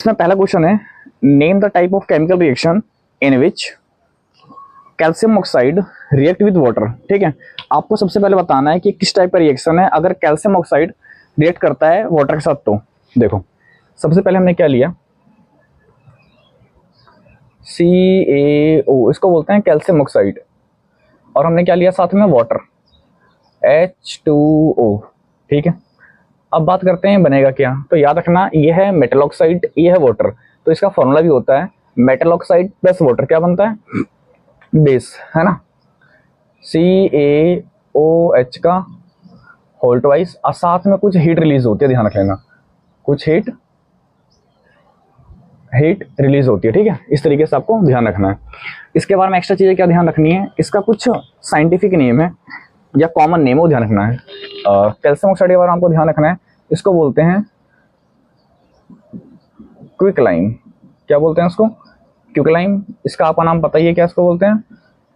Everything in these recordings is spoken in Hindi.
इसमें पहला क्वेश्चन है, name the type of chemical reaction in which calcium oxide react with water. ठीक है, आपको सबसे पहले बताना है कि किस टाइप का रिएक्शन है अगर कैल्शियम ऑक्साइड रिएक्ट करता है वाटर के साथ। तो देखो, सबसे पहले हमने क्या लिया, CaO, इसको बोलते हैं कैल्शियम ऑक्साइड, और हमने क्या लिया साथ में, वाटर, H2O। ठीक है, अब बात करते हैं बनेगा क्या। तो याद रखना, ये है मेटल ऑक्साइड, ये है वाटर, तो इसका फॉर्मूला भी होता है मेटल ऑक्साइड प्लस वाटर, क्या बनता है, बेस, है ना, CaOH का होल ट्वाइस, और साथ में कुछ हीट रिलीज होती है, ध्यान रख लेना, कुछ हीट रिलीज होती है। ठीक है, इस तरीके से आपको ध्यान रखना है। इसके बारे में एक्स्ट्रा चीज़ें क्या ध्यान रखनी है, इसका कुछ साइंटिफिक नेम है या कॉमन नेम है, वो ध्यान रखना है। कैल्शियम ऑक्साइड के बारे में आपको ध्यान रखना है, इसको बोलते हैं क्विकलाइम। क्या बोलते हैं उसको, क्विकलाइम। इसका आपका नाम बताइए, क्या इसको बोलते हैं,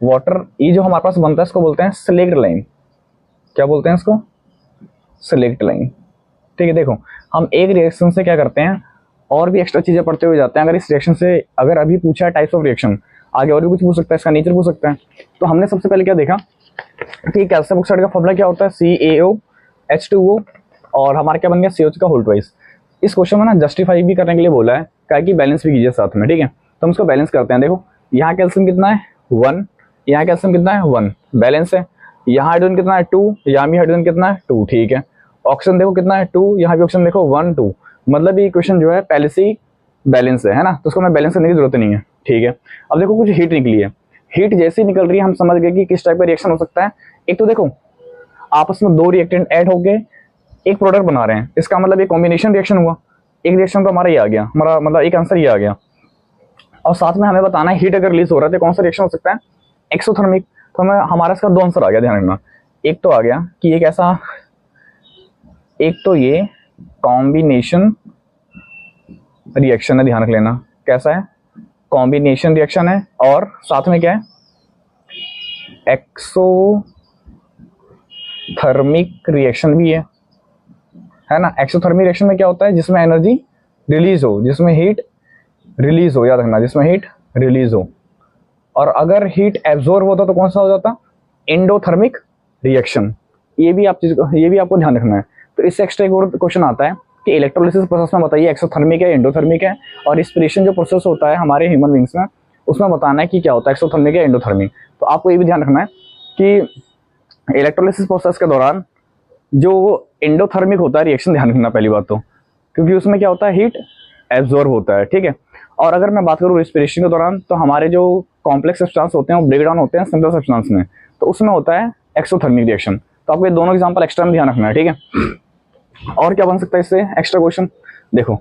वाटर। ये जो हमारे पास बनता है इसको बोलते हैं स्लेक्ट लाइम। क्या बोलते हैं इसको, स्लेक्ट लाइम। ठीक है, देखो हम एक रिएक्शन से क्या करते हैं, और भी एक्स्ट्रा चीज़ें पढ़ते हुए जाते हैं। अगर इस रिएक्शन से अगर अभी पूछा है टाइप्स ऑफ रिएक्शन, आगे और भी कुछ पूछ सकता है, इसका नेचर पूछ सकता है। तो हमने सबसे पहले क्या देखा कि कैल्शियम ऑक्साइड का फॉर्मूला क्या होता है, CaOH2O, और हमारा क्या बन गया, CH का होल ट्वाइस। इस क्वेश्चन में ना जस्टिफाई भी करने के लिए बोला है, क्या कि बैलेंस भी कीजिए साथ में। ठीक है, तो हम इसको बैलेंस करते हैं। देखो, यहाँ कैल्शियम कितना है 1, यहाँ कैल्शियम कितना है 1, बैलेंस है। यहाँ हाइड्रोजन कितना है 2, यहाँ भी हाइड्रोजन कितना है 2। ठीक है, ऑक्सीजन देखो कितना है 2, यहाँ भी ऑक्सीजन देखो 1 2, मतलब ये इक्वेशन जो है पहले से ही बैलेंस है ना, तो उसको मैं बैलेंस करने की जरूरत नहीं है। ठीक है, अब देखो कुछ हीट निकली है, हीट जैसे ही निकल रही है हम समझ गए कि किस टाइप का रिएक्शन हो सकता है। एक तो देखो आपस में दो रिएक्टेंट ऐड हो गए, एक प्रोडक्ट बना रहे हैं, इसका मतलब एक कॉम्बिनेशन रिएक्शन हुआ। एक रिएक्शन तो हमारा ये आ गया, हमारा मतलब एक आंसर ये आ गया, और साथ में हमें बताना है हीट अगर रिलीज हो रहा है तो कौन सा रिएक्शन हो सकता है, एक्सोथर्मिक। तो हमें हमारा इसका दो आंसर आ गया, ध्यान रखना। एक तो आ गया कि एक ऐसा, एक तो ये कॉम्बिनेशन रिएक्शन है, ध्यान रख लेना कैसा है, कॉम्बिनेशन रिएक्शन है, और साथ में क्या है, एक्सोथर्मिक रिएक्शन भी है ना। एक्सोथर्मिक रिएक्शन में क्या होता है, जिसमें एनर्जी रिलीज हो, जिसमें हीट रिलीज हो, याद रखना, जिसमें हीट रिलीज हो। और अगर हीट एब्जॉर्ब होता तो कौन सा हो जाता, एंडोथर्मिक रिएक्शन। ये भी आपको ध्यान रखना है। तो इससे एक्स्ट्रा एक और क्वेश्चन आता है कि इलेक्ट्रोलिसिस प्रोसेस में बताइए एक्सोथर्मिक है, एंडोथर्मिक है, और रिस्पिरेशन जो प्रोसेस होता है हमारे ह्यूमन बींग्स में, उसमें बताना है कि क्या होता है, एक्सोथर्मिक है, एंडोथर्मिक। तो आपको ये भी ध्यान रखना है कि इलेक्ट्रोलिसिस प्रोसेस के दौरान जो एंडोथर्मिक होता है रिएक्शन, ध्यान रखना पहली बात तो, क्योंकि उसमें क्या होता है, हीट एब्जॉर्ब होता है। ठीक है, और अगर मैं बात करूँ रिस्पिरेशन के दौरान, तो हमारे जो कॉम्प्लेक्स सब्सटेंस होते हैं वो ब्रेक डाउन होते हैं सिंपल सब्सटेंस में, तो उसमें होता है एक्सोथर्मिक रिएक्शन। तो आपको ये दोनों एग्जांपल एक्स्ट्रा में ध्यान रखना है। ठीक है, और क्या बन सकता है इससे एक्स्ट्रा क्वेश्चन, देखो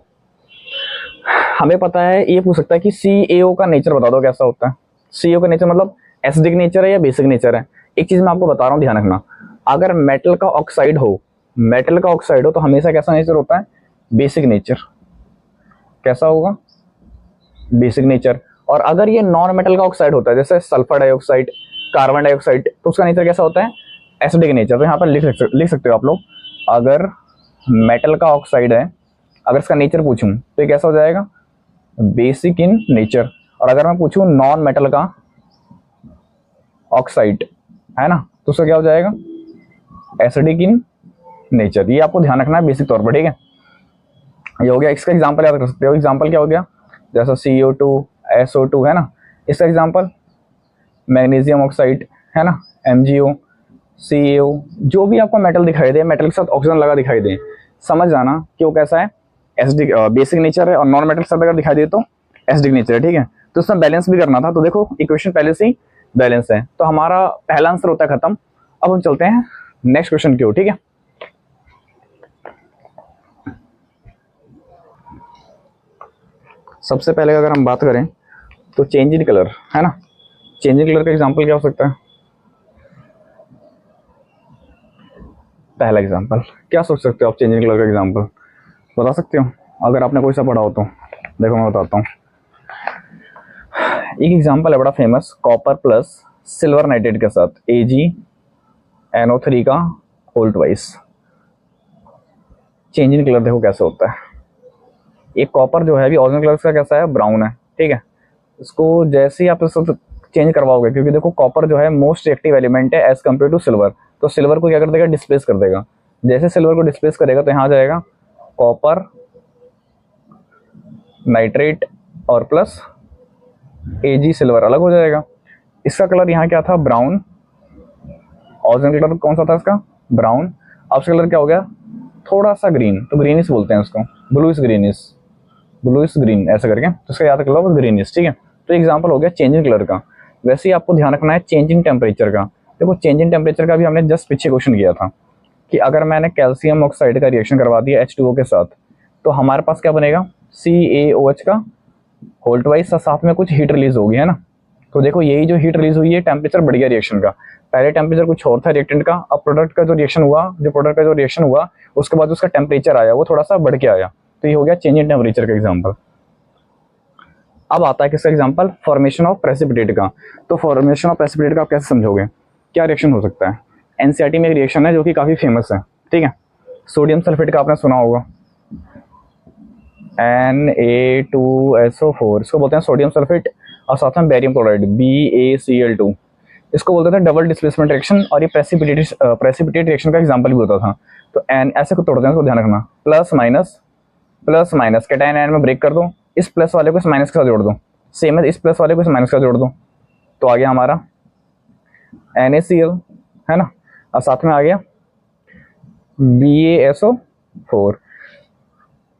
हमें पता है, ये पूछ सकता है कि CaO का नेचर बता दो कैसा होता है। CaO का नेचर मतलब एसिडिक नेचर है या बेसिक नेचर है। एक चीज मैं आपको बता रहा हूँ, ध्यान रखना, अगर मेटल का ऑक्साइड हो तो हमेशा कैसा नेचर होता है, बेसिक नेचर। कैसा होगा, बेसिक नेचर। और अगर ये नॉन मेटल का ऑक्साइड होता है, जैसे सल्फर डाइऑक्साइड, कार्बन डाइऑक्साइड, तो उसका नेचर कैसा होता है, एसिडिक नेचर। तो यहाँ पर लिख सकते हो आप लोग, अगर मेटल का ऑक्साइड है, अगर इसका नेचर पूछूं तो ये कैसा हो जाएगा, बेसिक इन नेचर। और अगर मैं पूछूं नॉन मेटल का ऑक्साइड है ना, तो उसका क्या हो जाएगा, एसिडिक इन नेचर। ये आपको ध्यान रखना है बेसिक तौर पर। ठीक है, ये हो गया। इसका एग्जांपल याद कर सकते हो, एग्जांपल क्या हो गया, जैसा CO2 SO2 है ना, इसका एग्जांपल मैग्नीशियम ऑक्साइड है ना, MgO, CaO, जो भी आपको मेटल दिखाई दे, मेटल के साथ ऑक्सीजन लगा दिखाई दे, समझ जाना कि वो कैसा है, एसिडिक बेसिक नेचर है। और नॉन मेटल के साथ अगर दिखाई दे तो एसिडिक नेचर है। ठीक है, तो उसमें बैलेंस भी करना था। तो देखो इक्वेशन पहले से ही बैलेंस है, तो हमारा पहला आंसर होता है खत्म। अब हम चलते हैं नेक्स्ट क्वेश्चन की ओर। ठीक है, सबसे पहले अगर हम बात करें तो चेंज इन कलर है ना, चेंज इन कलर का एग्जांपल क्या हो सकता है, पहला एग्जांपल क्या सोच सकते हो आप, चेंज इन कलर का एग्जांपल बता सकते हो अगर आपने कोई सा पढ़ा हो तो। देखो मैं बताता हूँ, एक एग्जांपल है बड़ा famous, copper plus silver nitrate के साथ AgNO3 का whole twice. Change in colour देखो कैसे होता है, ये कॉपर जो है अभी ओरिजिनल कलर का कैसा है, ब्राउन है, ठीक है। इसको जैसे ही आप इसको चेंज करवाओगे, क्योंकि देखो कॉपर जो है मोस्ट रिएक्टिव एलिमेंट है एज कम्पेयर टू सिल्वर, तो सिल्वर को क्या कर देगा, डिस्प्लेस कर देगा। जैसे सिल्वर को डिस्प्लेस करेगा तो यहाँ जाएगा कॉपर नाइट्रेट और प्लस एजी सिल्वर अलग हो जाएगा। इसका कलर यहाँ क्या था, ब्राउन, ओरिजिनल कलर कौन सा था इसका, ब्राउन। अब इसका कलर क्या हो गया, थोड़ा सा ग्रीन, तो ग्रीनिश बोलते हैं उसको, ब्लूइश ग्रीनिश, ब्लूइश ग्रीन ऐसा करके, तो इसका याद कर लो ग्रीनिश, ठीक है। तो एग्जांपल हो गया चेंजिंग कलर का। वैसे ही आपको ध्यान रखना है चेंजिंग टेम्परेचर का। देखो चेंजिंग टेम्परेचर का भी हमने जस्ट पीछे क्वेश्चन किया था कि अगर मैंने कैल्शियम ऑक्साइड का रिएक्शन करवा दिया H2O के साथ, तो हमारे पास क्या बनेगा, CaOH का होल ट्वाइस, साथ में कुछ हीट रिलीज होगी, है ना। तो देखो यही जो हीट रिलीज हुई है, टेम्परेचर बढ़ गया रिएक्शन का। पहले टेम्परेचर कुछ और था रिएक्टेंट का, अब प्रोडक्ट का जो रिएक्शन हुआ उसके बाद उसका टेम्परेचर आया वो थोड़ा सा बढ़ के आया, तो ये हो गया चेंज इन टेम्परेचर का एग्जाम्पल। अब आता है किसका एग्जाम्पल, फॉर्मेशन ऑफ प्रेसिपिटेट का। तो फॉर्मेशन ऑफ प्रेसिपिटेट का आप कैसे समझोगे, क्या रिएक्शन हो सकता है। एनसीईआरटी में एक रिएक्शन है जो कि काफी फेमस है, ठीक है। सोडियम सल्फेट का आपने सुना होगा, Na2SO4, इसको बोलते हैं सोडियम सल्फेट, और साथ में बेरियम क्लोराइड BaCl2, इसको बोलते थे डबल डिस्प्लेसमेंट रिएक्शन, और ये प्रेसिपिटेट रिएक्शन का एग्जांपल भी होता था। तो एन ऐसे को तोड़ते हैं, इसको ध्यान रखना, प्लस माइनस कैटायन आयन में ब्रेक कर दो, इस प्लस वाले को इस माइनस के साथ जोड़ दो, सेम है इस प्लस वाले को इस माइनस के साथ जोड़ दो, तो आ गया हमारा NaCl, है ना, और साथ में आ गया BaSO4,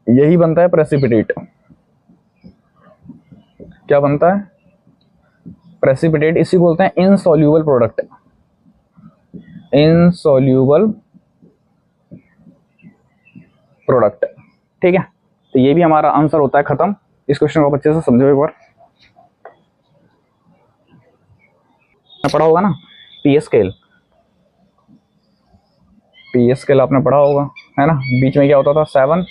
यही बनता है प्रेसिपिटेट। क्या बनता है, प्रेसिपिटेट, इसी बोलते हैं इनसॉल्यूबल प्रोडक्ट, इनसॉल्यूबल प्रोडक्ट, ठीक है। तो ये भी हमारा आंसर होता है खत्म। इस क्वेश्चन को अच्छे से समझो एक बार, पढ़ा होगा ना, पीएस स्केल आपने पढ़ा होगा, है ना। बीच में क्या होता था 7,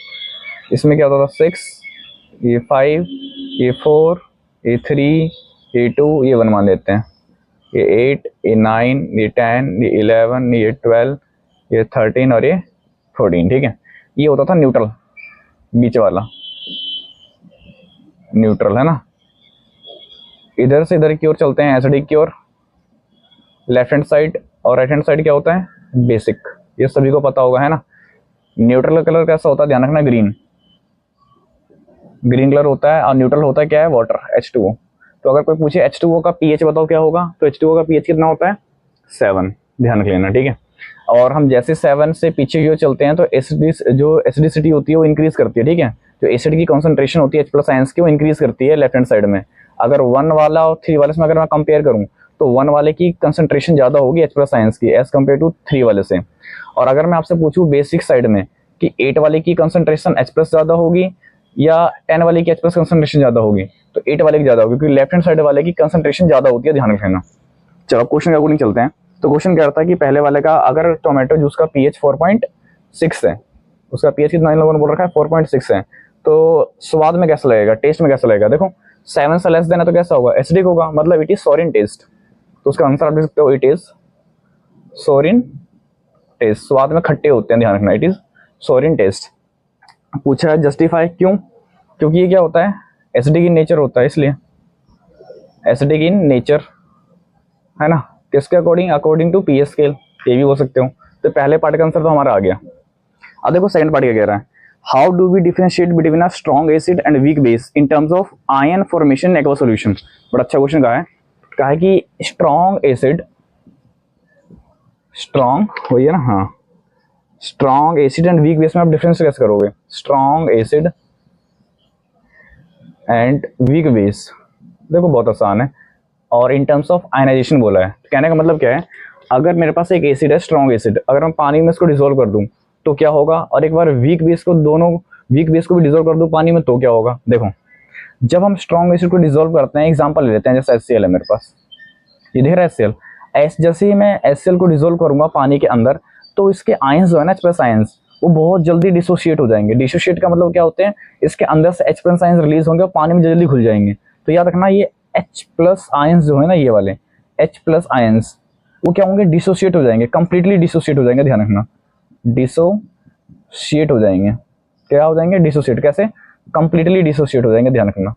इसमें क्या होता था 6, ये 5, ये 4, ये 3, ये 2, ये 1 मान लेते हैं, ये 8, ये 9, ये 10, ये 11, ये 12, ये 13 और ये 14, ठीक है। ये होता था न्यूट्रल, बीच वाला न्यूट्रल, है ना। इधर से इधर की ओर चलते हैं एसिडिक की ओर, लेफ्ट हैंड साइड, और राइट हैंड साइड क्या होता है, बेसिक, ये सभी को पता होगा, है ना। न्यूट्रल कलर कैसा होता है, ध्यान रखना, ग्रीन, ग्रीन कलर होता है, और न्यूट्रल होता है क्या है, वाटर, H2O। तो अगर कोई पूछे H2O का pH बताओ क्या होगा, तो H2O का pH कितना होता है, 7, ध्यान रख लेना, ठीक है। और हम जैसे 7 से पीछे की ओर चलते हैं तो जो एसिडिसिटी होती है वो इंक्रीज करती है, ठीक है। जो एसिड की कॉन्सेंट्रेशन होती है H+ आयंस की, वो इंक्रीज करती है लेफ्ट हैंड साइड में। अगर 1 वाला और 3 वाले में अगर मैं कंपेयर करूँ, तो 1 वाले की कंसेंट्रेशन ज्यादा होगी H+ आयंस की एज कम्पेयर टू 3 वाले से। और अगर मैं आपसे पूछूं बेसिक साइड में कि 8 वाले की कंसेंट्रेशन H+ ज्यादा होगी या 10 वाले की H+ कंसेंट्रेशन ज्यादा होगी, तो 8 वाले की ज्यादा होगी, क्योंकि लेफ्ट हैंड साइड वाले की कंसेंट्रेशन ज्यादा होती है, ध्यान रखना। चलो क्वेश्चन के अकॉर्डिंग चलते हैं। तो क्वेश्चन क्या रहता है कि पहले वाले का अगर टोमेटो जूस का pH 4.6 है, उसका pH कितना इन लोगों ने बोल रखा है 4.6 है, तो स्वाद में कैसा लगेगा, टेस्ट में कैसा लगेगा, देखो 7 से लेस देन है तो कैसा होगा, एसिडिक होगा, मतलब इट इज सोरिन टेस्ट। तो उसका आंसर आप देख सकते हो, इट इज सोरिन टेस्ट, स्वाद में खट्टे होते हैं, ध्यान रखना, इट इज सोरिन टेस्ट। पूछा है जस्टिफाई क्यों, क्योंकि ये क्या होता है, एसिडिक इन नेचर होता है, इसलिए एसिडिक इन नेचर, है ना। किसके according, according to PS scale, ये भी बोल सकते हो। तो पहले पार्ट का आंसर तो हमारा आ गया। अब देखो सेकंड पार्ट क्या कह रहा है, how do we differentiate between a strong acid and weak base in terms of ion formation in aqua solution. बड़ा अच्छा क्वेश्चन कहा है कि स्ट्रॉन्ग एसिड, स्ट्रॉन्ग वही है ना, हाँ, strong acid and weak base में आप डिफरेंस कैसे करोगे, strong acid and weak base, देखो बहुत आसान है। और इन टर्म्स ऑफ आयनाइजेशन बोला है, कहने का मतलब क्या है, अगर मेरे पास एक एसिड है स्ट्रॉन्ग एसिड, अगर मैं पानी में इसको डिसॉल्व कर दूं तो क्या होगा, और एक बार वीक बेस को, दोनों वीक बेस को भी डिसॉल्व कर दूं पानी में तो क्या होगा। देखो जब हम स्ट्रॉन्ग एसिड को डिसॉल्व करते हैं, एग्जांपल ले लेते हैं, जैसे HCl है मेरे पास, ये दिख रहा है HCl, जैसे ही मैं HCl को डिसॉल्व करूंगा पानी के अंदर, तो इसके आयंस जो है ना H+ आयंस, वो बहुत जल्दी डिसोशिएट हो जाएंगे। डिसोशिएट का मतलब क्या होते हैं, इसके अंदर से H+ आयंस रिलीज होंगे और पानी में जल्दी घुल जाएंगे। तो याद रखना, ये H+ आयंस जो है ना, ये वाले H+ आयंस, वो क्या होंगे, डिसोशिएट हो जाएंगे, कंप्लीटली डिसोशिएट हो जाएंगे, ध्यान रखना, डिसोशिएट हो जाएंगे। क्या हो जाएंगे, डिसोशिएट, कैसे, कंप्लीटली डिसोशिएट हो जाएंगे, ध्यान रखना,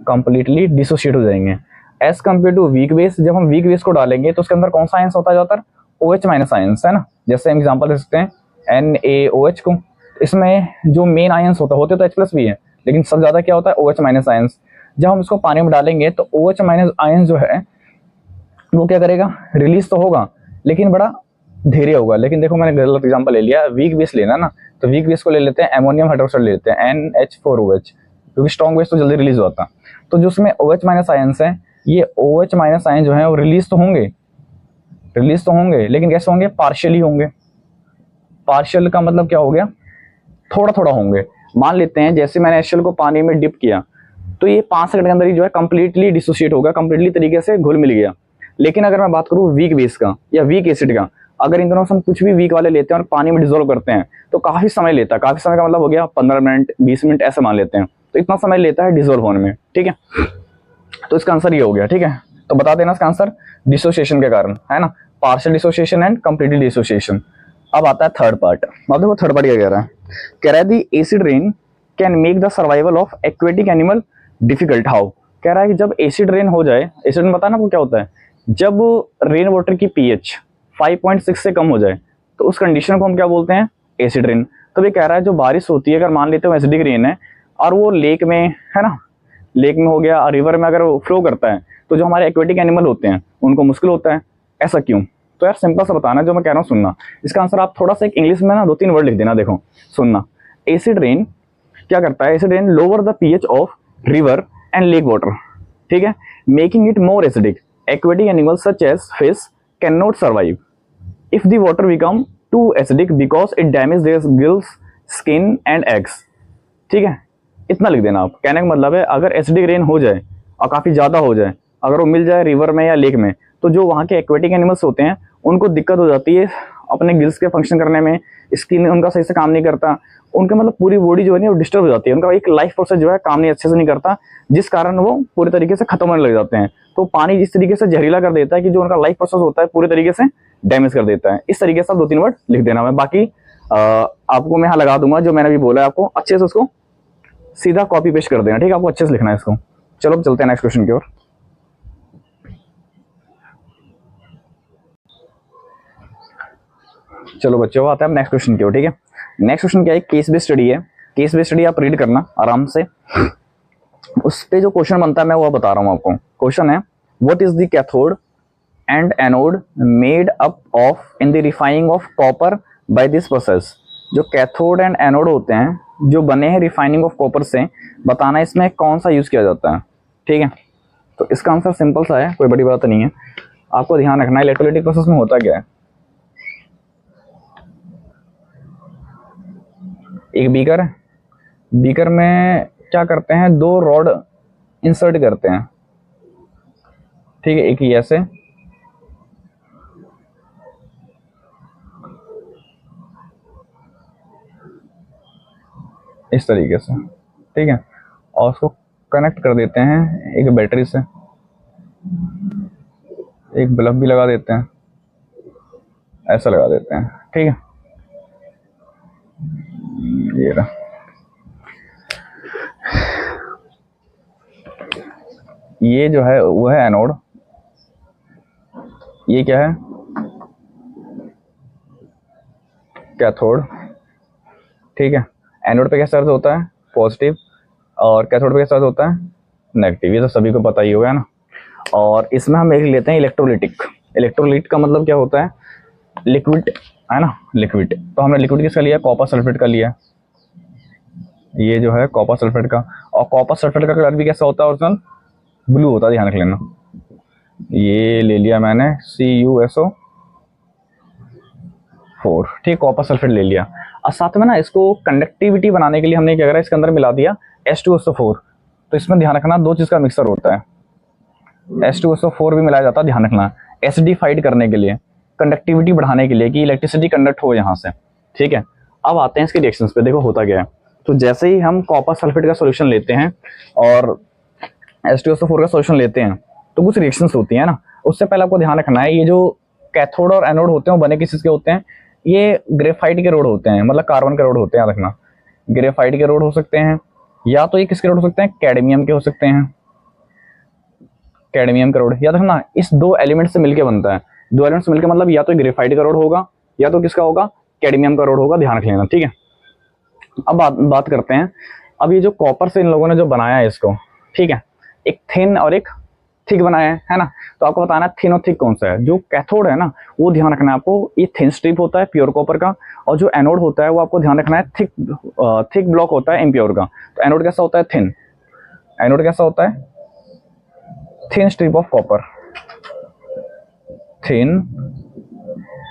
कंप्लीटली डिसोशिएट हो जाएंगे। As compared to weak base, जब हम वीक बेस को डालेंगे तो उसके अंदर कौन सा आयंस होता है ज़्यादातर, OH माइनस आयंस, है ना। जैसे हम एग्जाम्पल दे सकते हैं NaOH को, इसमें जो मेन आयंस होते तो H प्लस भी है, लेकिन सब ज़्यादा क्या होता है, OH माइनस आयंस। जब हम इसको पानी में डालेंगे तो OH माइनस आयंस जो है वो क्या करेगा, रिलीज तो होगा लेकिन बड़ा धीरे होगा। लेकिन देखो मैंने गलत एग्जांपल ले लिया, वीक बेस लेना ना, तो वीक बेस को ले लेते हैं अमोनियम हाइड्रोक्साइड ले लेते हैं NH4OH, क्योंकि स्ट्रॉन्ग बेस तो जल्दी रिलीज होता है। तो जो उसमें OH माइनस आयंस है, ये OH माइनस आयन जो है वो रिलीज तो होंगे, लेकिन कैसे होंगे, पार्शियली होंगे। पार्शियल का मतलब क्या हो गया, थोड़ा थोड़ा होंगे। मान लेते हैं जैसे मैंने HCl को पानी में डिप किया तो ये 5 सेकंड के अंदर ही जो है कंप्लीटली डिसोशिएट होगा, कंप्लीटली तरीके से घुल मिल गया। लेकिन अगर मैं बात करूँ वीक बेस का या वीक एसिड का, अगर इन दोनों से हम कुछ भी वीक वाले लेते हैं और पानी में डिजोल्व करते हैं तो काफी समय लेता है। काफी समय का मतलब हो गया 15 मिनट 20 मिनट ऐसे मान लेते हैं, तो इतना समय लेता है डिजोल्व होने में, ठीक है। तो इसका आंसर ये हो गया, ठीक है। तो बता देना इसका आंसर, डिसोसिएशन के कारण, है ना, partial dissociation and completely dissociation. अब आता है थर्ड पार्ट। अब देखो थर्ड पार्ट क्या कह रहा है, कह रहा है the acid rain can make the survival of aquatic animal difficult. How, कह रहा है कि जब एसिड रेन हो जाए, एसिड रेन पता ना वो क्या होता है, जब रेन वाटर की pH 5.6 से कम हो जाए तो उस कंडीशन को हम क्या बोलते हैं, एसिड रेन। तो ये कह रहा है जो बारिश होती है, अगर मान लेते हो एसिडिक रेन है और वो लेक में, है ना, लेक में हो गया, रिवर में अगर फ्लो करता है तो जो हमारे एक्वेटिक एनिमल होते हैं उनको मुश्किल होता है। ऐसा क्यों, तो यार सिंपल सा बताना जो मैं कह रहा हूँ, सुनना। इसका आंसर आप थोड़ा सा एक इंग्लिश में ना 2-3 वर्ड लिख देना, देखो सुनना। एसिड रेन क्या करता है, acid rain lower the pH of river and lake water, ठीक है, making it more acidic. Aquatic animals such as fish can not survive if the water become too acidic because it damage their gills, skin and eggs, ठीक है। इतना लिख देना आप। कहने का मतलब है अगर एसिडिक रेन हो जाए और काफ़ी ज़्यादा हो जाए, अगर वो मिल जाए रिवर में या लेक में, तो जो वहाँ के एक्वेटिक एनिमल्स होते हैं उनको दिक्कत हो जाती है अपने गिल्स के फंक्शन करने में, स्किन उनका सही से काम नहीं करता, उनका मतलब पूरी बॉडी जो है वो डिस्टर्ब हो जाती है, उनका एक लाइफ प्रोसेस जो है काम नहीं अच्छे से नहीं करता, जिस कारण वो पूरी तरीके से खत्म होने लग जाते हैं। तो पानी जिस तरीके से जहरीला कर देता है कि जो उनका लाइफ प्रोसेस होता है पूरी तरीके से डैमेज कर देता है। इस तरीके से आप 2-3 वर्ड लिख देना। मैं बाकी आपको मैं यहाँ लगा दूंगा जो मैंने भी बोला है, आपको अच्छे से उसको सीधा कॉपी पेस्ट कर देना, ठीक है, आपको अच्छे से लिखना है इसको। चलो चलते हैं नेक्स्ट क्वेश्चन की ओर। चलो बच्चों आते हैं नेक्स्ट क्वेश्चन की ओर, ठीक है। नेक्स्ट क्वेश्चन क्या है, केस बेस्ड स्टडी है। केस बेस्ड स्टडी आप रीड करना आराम से, उस पे जो क्वेश्चन बनता है मैं वो बता रहा हूँ आपको। क्वेश्चन है what is the cathode and anode made up of in the refining of copper by this process. जो कैथोड एंड एनोड होते हैं जो बने हैं रिफाइनिंग ऑफ कॉपर से, बताना इसमें कौन सा यूज किया जाता है, ठीक है। तो इसका आंसर सिंपल सा है, कोई बड़ी बात नहीं है। आपको ध्यान रखना है इलेक्ट्रोलाइटिक प्रोसेस में होता क्या है, एक बीकर है, बीकर में क्या करते हैं, 2 रॉड इंसर्ट करते हैं, ठीक है, एक ही ऐसे, इस तरीके से, ठीक है, और उसको कनेक्ट कर देते हैं एक बैटरी से, एक बल्ब भी लगा देते हैं, ऐसा लगा देते हैं, ठीक है। ये रहा, ये जो है वो है एनोड, ये क्या है, कैथोड, ठीक है। एनोड पे क्या चार्ज होता है, पॉजिटिव, और कैथोड पे क्या चार्ज होता है, नेगेटिव। ये तो सभी को पता ही होगा ना। और इसमें हम एक लेते हैं इलेक्ट्रोलिटिक। इलेक्ट्रोलिट का मतलब क्या होता है, लिक्विड, है ना, लिक्विड। तो हमने लिक्विड किसका लिया, कॉपर सल्फेट का लिया, ये जो है कॉपर सल्फेट का। और कॉपर सल्फेट का कलर भी कैसा होता है, ओरिजिनल ब्लू होता है, ध्यान रख लेना। ये ले लिया मैंने CuSO4, ठीक, कॉपर सल्फेट ले लिया। और साथ में ना इसको कंडक्टिविटी बनाने के लिए हमने क्या करा, इसके अंदर मिला दिया H2SO4। तो इसमें ध्यान रखना 2 चीज़ का मिक्सर होता है, H2SO4 भी मिलाया जाता है, ध्यान रखना, एसिडिफाइड करने के लिए, कंडक्टिविटी बढ़ाने के लिए कि इलेक्ट्रिसिटी कंडक्ट हो यहाँ से, ठीक है। अब आते हैं इसके रिएक्शंस पे, देखो होता क्या है। तो जैसे ही हम कॉपर सल्फेट का सॉल्यूशन लेते हैं और H2SO4 का सॉल्यूशन लेते हैं तो कुछ रिएक्शंस होती है ना। उससे पहले आपको ध्यान रखना है, ये जो कैथोड और एनोड होते हैं वो बने किस चीज़ के होते हैं, ये ग्रेफाइट के रोड होते हैं, मतलब कार्बन के रोड होते हैं, याद रखना। ग्रेफाइट के रोड हो सकते हैं, या तो ये किसके रोड हो सकते हैं, कैडमियम के हो सकते हैं, कैडमियम का रोड। याद रखना इस दो एलिमेंट से मिलके बनता है, दो एलिमेंट से मिलके मतलब या तो ग्रेफाइट का रोड होगा या तो किसका होगा, कैडमियम का रोड होगा, ध्यान रख लेना, ठीक है। अब बात करते हैं, अब ये जो कॉपर से इन लोगों ने जो बनाया है इसको, ठीक है, एक थिन और एक थिक बनाया है ना। तो आपको बताना है थिन और थिक कौन सा है। जो कैथोड है ना वो ध्यान रखना है आपको, ये थिन स्ट्रिप होता है प्योर कॉपर का, और जो एनोड होता है वो आपको ध्यान रखना है थिक ब्लॉक होता है इम्प्योर का। तो एनोड कैसा होता है, थिन। एनोड कैसा होता है, thin strip of copper, thin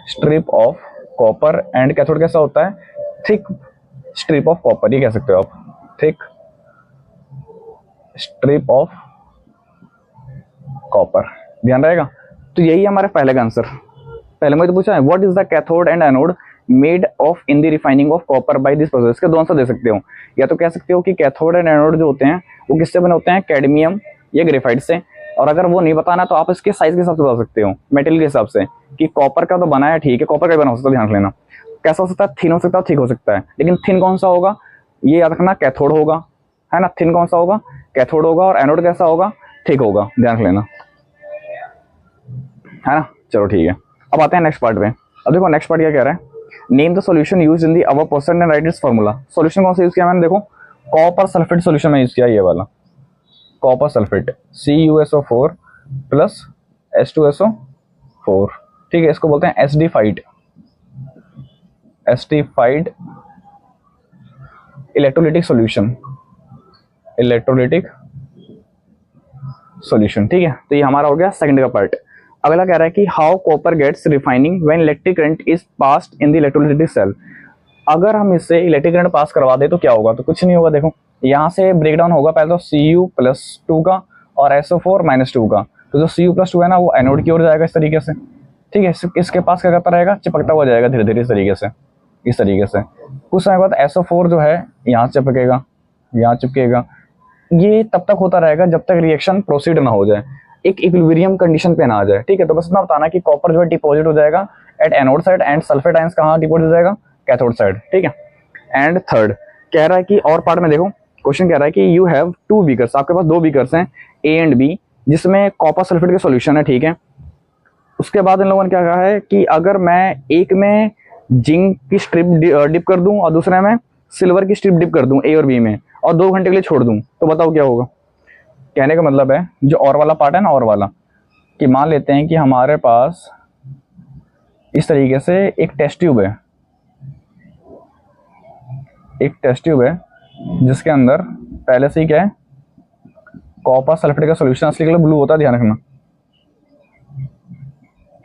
strip of copper. And cathode कैसा होता है, थिक स्ट्रिप ऑफ कॉपर, ये कह सकते हो आप, थिक स्ट्रिप ऑफ कॉपर, ध्यान रहेगा। तो यही है हमारे पहले का आंसर। पहले में तो पूछा है what is the cathode and anode made of in the refining of copper by this process. इसके दो आंसर दे सकते हो, या तो कह सकते हो कि कैथोड एंड एनोड जो होते हैं वो किससे बने होते हैं, कैडमियम या ग्रेफाइट से। और अगर वो नहीं बताना तो आप इसके साइज के हिसाब से बता सकते हो, मेटेरियल के हिसाब से, कि कॉपर का तो बना है, ठीक है, कॉपर का बना हो सकता है, ध्यान रखना कैसा हो सकता है, थिन हो सकता है, थिक हो सकता है। लेकिन थिन कौन सा होगा, ये याद रखना कैथोड होगा, है ना। थिन कौन सा होगा, कैथोड होगा। और एनोड कैसा होगा, थिक होगा, ध्यान रख लेना, है ना। चलो ठीक है, अब आते हैं नेक्स्ट पार्ट में। अब देखो नेक्स्ट पार्ट क्या कह रहा है, name the solution used in the above process and right it's formula. Solution कौन सा यूज किया मैंने, देखो कॉपर सल्फेट सॉल्यूशन में यूज किया, ये वाला copper sulphate CuSO4 plus H2SO4, ठीक है। इसको बोलते हैं acidified electrolytic solution, electrolytic solution, ठीक है। तो ये हमारा हो गया सेकंड का पार्ट। अगला कह रहा है कि how copper gets refining when electric current is passed in the electrolytic cell. अगर हम इससे इलेक्ट्रिक करंट पास करवा दे तो क्या होगा, तो कुछ नहीं होगा। देखो यहाँ से ब्रेक डाउन होगा पहले तो Cu+2 का और SO4-2 का। तो जो Cu+2 है ना वो एनोड की ओर जाएगा इस तरीके से, ठीक है। इसके पास क्या करता रहेगा, चिपकता हुआ जाएगा धीरे धीरे इस तरीके से, इस तरीके से। कुछ समय बाद SO4 जो है यहाँ चिपकेगा, यहाँ चिपकेगा। ये तब तक होता रहेगा जब तक रिएक्शन प्रोसीड ना हो जाए, एक इक्विलिब्रियम कंडीशन पे ना आ जाए, ठीक है। तो बस इतना बताना कि कॉपर जो है डिपॉजिट हो जाएगा at anode side and sulphate ions कहाँ डिपॉजिट हो जाएगा, कैथोड साइड, ठीक है। एंड थर्ड कह रहा है कि और पार्ट में देखो क्वेश्चन कह रहा है कि यू हैव 2 बीकर्स, आपके पास 2 बीकर्स हैं A एंड B, जिसमें कॉपर सल्फेट का सॉल्यूशन है, ठीक है। उसके बाद इन लोगों ने क्या कहा है कि अगर मैं एक में जिंक की स्ट्रिप डिप कर दूं और दूसरे में सिल्वर की स्ट्रिप डिप कर दूं A और B में, और 2 घंटे के लिए छोड़ दूं, तो बताओ क्या होगा। कहने का मतलब है जो और वाला पार्ट है ना, और वाला, कि मान लेते हैं कि हमारे पास इस तरीके से एक टेस्ट ट्यूब है, एक टेस्ट ट्यूब है जिसके अंदर पहले से ही क्या है, कॉपर सल्फेट का सॉल्यूशन, असली कलर ब्लू होता है, ध्यान रखना,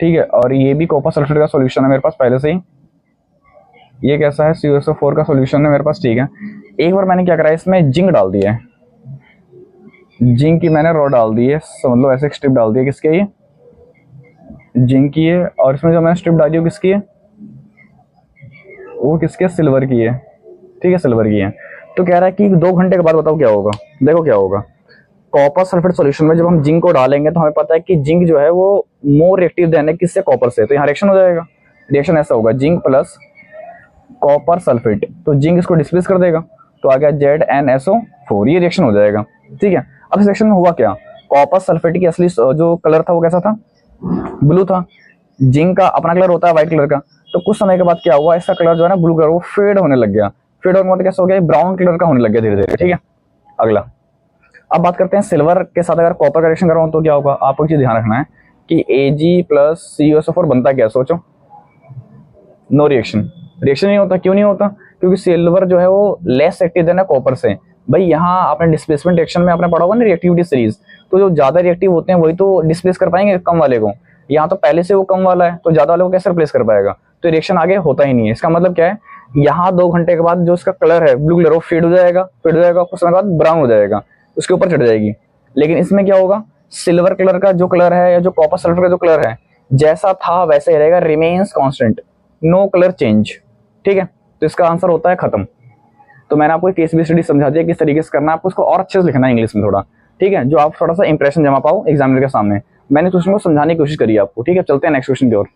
ठीक है। और ये भी कॉपर सल्फेट का सॉल्यूशन है मेरे पास पहले से ही। ये कैसा है, CuSO4 का सॉल्यूशन है मेरे पास, ठीक है। एक बार मैंने क्या करा है, इसमें जिंक डाल दिया है, जिंक की मैंने रॉड डाल दी है, समझ लो ऐसे एक स्ट्रिप डाल दी है, किसकी है ये, जिंक की है। और इसमें जो मैंने स्ट्रिप डाली है किसकी है, वो किसकी है, सिल्वर की है, ठीक है, सिल्वर की है। तो कह रहा है कि 2 घंटे के बाद बताओ क्या होगा। देखो क्या होगा, कॉपर सल्फेट सॉल्यूशन में जब हम जिंक को डालेंगे तो हमें पता है कि जिंक जो है वो मोर रिएक्टिव देन है किससे, कॉपर से। तो यहाँ रिएक्शन हो जाएगा, रिएक्शन ऐसा होगा जिंक प्लस कॉपर सल्फेट, तो जिंक इसको डिस्प्लेस कर देगा, तो आ गया ZnSO4, ये रिएक्शन हो जाएगा, ठीक है। अब इस रिएक्शन में हुआ क्या, कॉपर सल्फेट की असली जो कलर था वो कैसा था, ब्लू था। जिंक का अपना कलर होता है व्हाइट कलर का। तो कुछ समय के बाद क्या हुआ, इसका कलर जो है ना ब्लू कलर, वो फेड होने लग गया। फेड होने के बाद कैसा हो गया, ब्राउन कलर का होने लग गया धीरे धीरे, ठीक है। अगला अब बात करते हैं सिल्वर के साथ अगर कॉपर का रिएक्शन कराऊं तो क्या होगा। आपको चीज ध्यान रखना है कि Ag+CuSO4 बनता क्या है, सोचो। नो रिएक्शन, रिएक्शन नहीं होता। क्यों नहीं होता, क्योंकि सिल्वर जो है वो लेस एक्टिव देना कॉपर से। भाई यहाँ आपने डिस्प्लेसमेंट रिएक्शन में आपने पढ़ा होगा ना रिएक्टिविटी सीरीज, तो जो ज्यादा रिएक्टिव होते हैं वही तो डिस्प्लेस कर पाएंगे कम वाले को। यहाँ तो पहले से वो कम वाला है तो ज्यादा वाले को कैसे रिप्लेस कर पाएगा, तो रिएक्शन आगे होता ही नहीं है। इसका मतलब क्या है, यहाँ 2 घंटे के बाद जो इसका कलर है ब्लू कलर वो फेड हो जाएगा, फेड हो जाएगा, कुछ समय बाद ब्राउन हो जाएगा, उसके ऊपर चढ़ जाएगी। लेकिन इसमें क्या होगा, सिल्वर कलर का जो कलर है या जो कॉपर सल्फर का जो कलर है जैसा था वैसे ही रहेगा, remains constant, no colour change, ठीक है। तो इसका आंसर होता है खत्म। तो मैंने आपको केस बी स्टडी समझा दिया किस तरीके से करना है, आपको उसको और अच्छे से लिखना है इंग्लिश में थोड़ा, ठीक है, जो आप थोड़ा सा इंप्रेशन जमा पाओ एग्जामिनर के सामने। मैंने क्वेश्चन को समझाने की कोशिश करी है आपको, ठीक है। चलते हैं नेक्स्ट क्वेश्चन की ओर।